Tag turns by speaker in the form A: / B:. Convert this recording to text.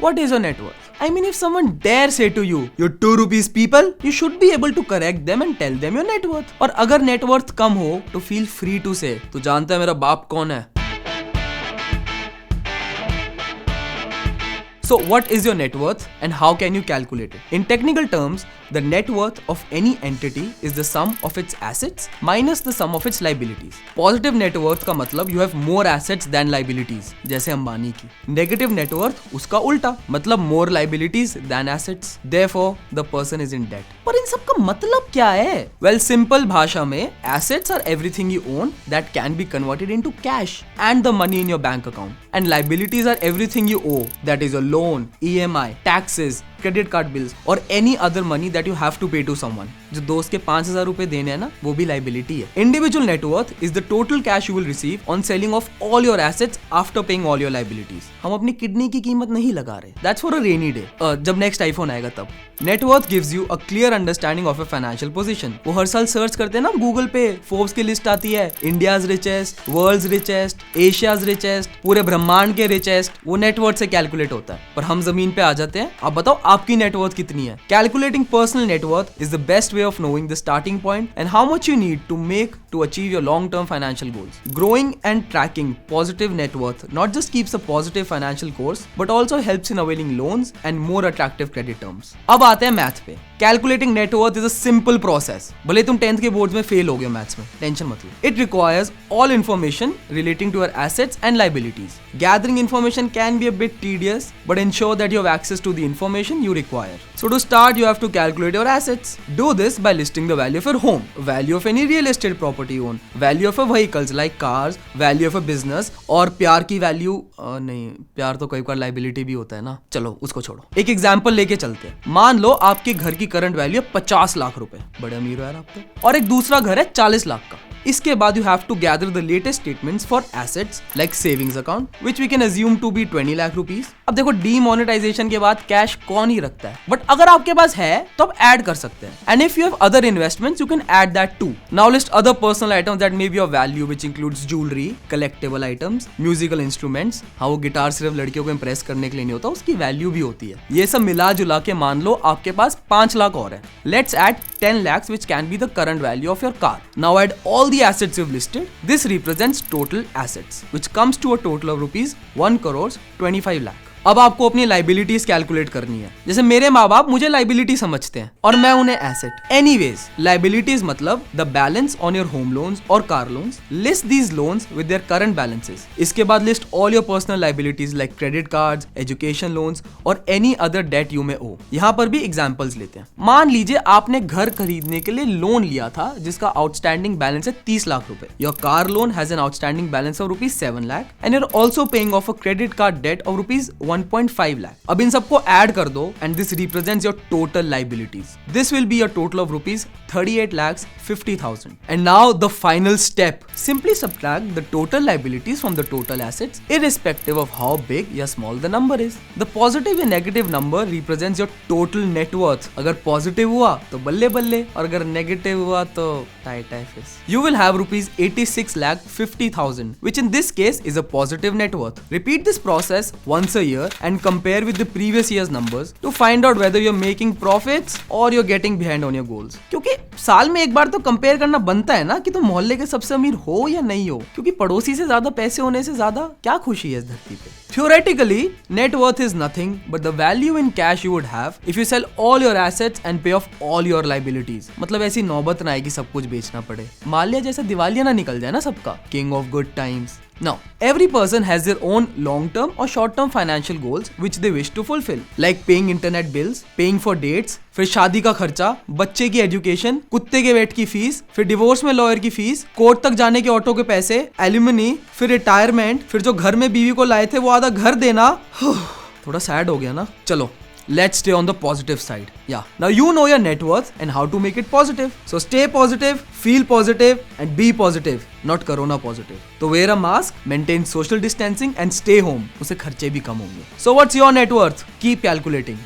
A: What is your net worth? I mean, if someone dare say to you, you're 2 rupees people, you should be able to correct them and tell them your net worth. और अगर net worth कम हो तो feel free to say, तू जानता है मेरा बाप कौन है? So what is your net worth and how can you calculate it? In technical terms, the net worth of any entity is the sum of its assets minus the sum of its liabilities. Positive net worth का मतलब you have more assets than liabilities, जैसे अंबानी की. Negative net worth उसका उल्टा, मतलब more liabilities than assets. Therefore, the person is in debt. पर इन सब का मतलब क्या है? Well, simple भाषा में assets are everything you own that can be converted into cash and the money in your bank account. And liabilities are everything you owe, that is your loan, EMI, taxes, credit card bills or any other money that you have to pay to someone. जो दोस्त के 5,000 रुपए देने हैं ना, वो भी liability है. Individual net worth is the total cash you will receive on selling of all your assets after paying all your liabilities. हम अपनी किडनी की कीमत नहीं लगा रहे. That's for a rainy day. जब next iPhone आएगा तब. Net worth gives you a clear understanding of a financial position. वो हर साल सर्च करते हैं ना गूगल पे, फोर्ब्स की लिस्ट आती है, India's richest, world's richest, Asia's richest, पूरे ब्रह्मांड के richest, वो net worth से कैलकुलेट होता है. पर हम जमीन पे आ जाते हैं. आप बताओ आपकी net worth कितनी है? Calculating personal net worth is the best way of knowing the starting point and how much you need to make to achieve your long-term financial goals. Growing and tracking positive net worth not just keeps a positive financial course but also helps in availing loans and more attractive credit terms. अब आते हैं math पे. Calculating net worth is a simple process. भले तुम 10th के boards में fail हो गए मैथ्स में, टेंशन मत लो. It requires all information relating to your assets and liabilities. Gathering information can be a bit tedious, but ensure that you have access to the information you require. So to start, you have to calculate your assets. Do this by listing the value of your home, value of any real estate property you own, value of your vehicles like cars, value of a business और प्यार की value नहीं, प्यार तो कई बार liability भी होता है ना. चलो उसको छोड़ो. एक एग्जाम्पल लेके चलते हैं. मान लो आपके घर की करंट वैल्यू है 50 लाख रुपए, बड़े अमीर हो यार आप तो, और एक दूसरा घर है 40 लाख का. इसके बाद you have to gather the latest statements for assets like savings account which we can assume to be 20 lakh rupees. अब देखो डीमोनेटाइजेशन के बाद कैश कौन ही रखता है, बट अगर आपके पास है तो आप ऐड कर सकते हैं. And if you have other investments you can add that too. Now list other personal items that may be of value which includes jewellery, collectible items, musical instruments. हाँ, वो गिटार सिर्फ लड़कियों को इंप्रेस करने के लिए नहीं होता, उसकी वैल्यू भी होती है. ये सब मिला जुला के मान लो आपके पास 5 लाख और है. Let's add 10 lakhs which can be the current value of your car. Now add all the assets you've listed. This represents total assets which comes to a total of rupees 1 crore 25 lakh. अब आपको अपनी liabilities calculate करनी है. जैसे मेरे माँ बाप मुझे लाइबिलिटी समझते हैं और मैं उन्हें एसेट. एनीवेज, लाइबिलिटीज मतलब the balance on your home loans और car loans. List these loans with their current balances. इसके बाद list all your personal liabilities like credit cards, education loans और any other debt you may owe. यहाँ पर भी examples लेते हैं. मान लीजिए आपने घर खरीदने के लिए लोन लिया था जिसका आउटस्टैंडिंग बैलेंस है 30 लाख रुपए. Your car loan has an outstanding balance of rupees 7 lakh and you're also paying off a credit card debt of rupees 1.5 lakh. अब इन सबको ऐड कर दो and this represents your total liabilities. This will be a total of rupees 38 lakhs 50,000. And now the final step. Simply subtract the total liabilities from the total assets irrespective of how big या small the number is. The positive and negative number represents your total net worth. अगर positive हुआ तो बल्ले बल्ले और अगर negative हुआ तो tight fish. You will have rupees 86 lakh 50,000 which in this case is a positive net worth. Repeat this process once a year and compare with the previous year's numbers to find out whether you're making profits or you're getting behind on your goals. क्योंकि साल में एक बार तो compare करना बनता है ना कि तुम मोहल्ले के सबसे अमीर हो या नहीं हो, क्योंकि पड़ोसी से ज्यादा पैसे होने से ज्यादा क्या खुशी है इस धरती पे. Theoretically, net worth is nothing but the value in cash you would have if you sell all your assets and pay off all your liabilities. मतलब ऐसी नौबत ना आए कि सब कुछ बेचना पड़े. माल्या जैसा दिवालिया ना निकल जाए ना सबका. King of good times. Now, every person has their own long-term or short-term financial goals which they wish to fulfill, like paying internet bills, paying for dates, फिर शादी का खर्चा, बच्चे की एजुकेशन, कुत्ते के वेट की फीस, फिर डिवोर्स में लॉयर की फीस, कोर्ट तक जाने के ऑटो के पैसे, एलिमनी, फिर रिटायरमेंट, फिर जो घर में बीवी को लाए थे वो आधा घर देना. थोड़ा सैड हो गया ना. चलो, let's stay on the positive side. Yeah. Now you know your net worth and how to make it positive. So stay positive, feel positive and be positive, not corona positive. So wear a mask, maintain social distancing and stay home. उससे खर्चे भी कम होंगे. So what's your net worth? Keep calculating.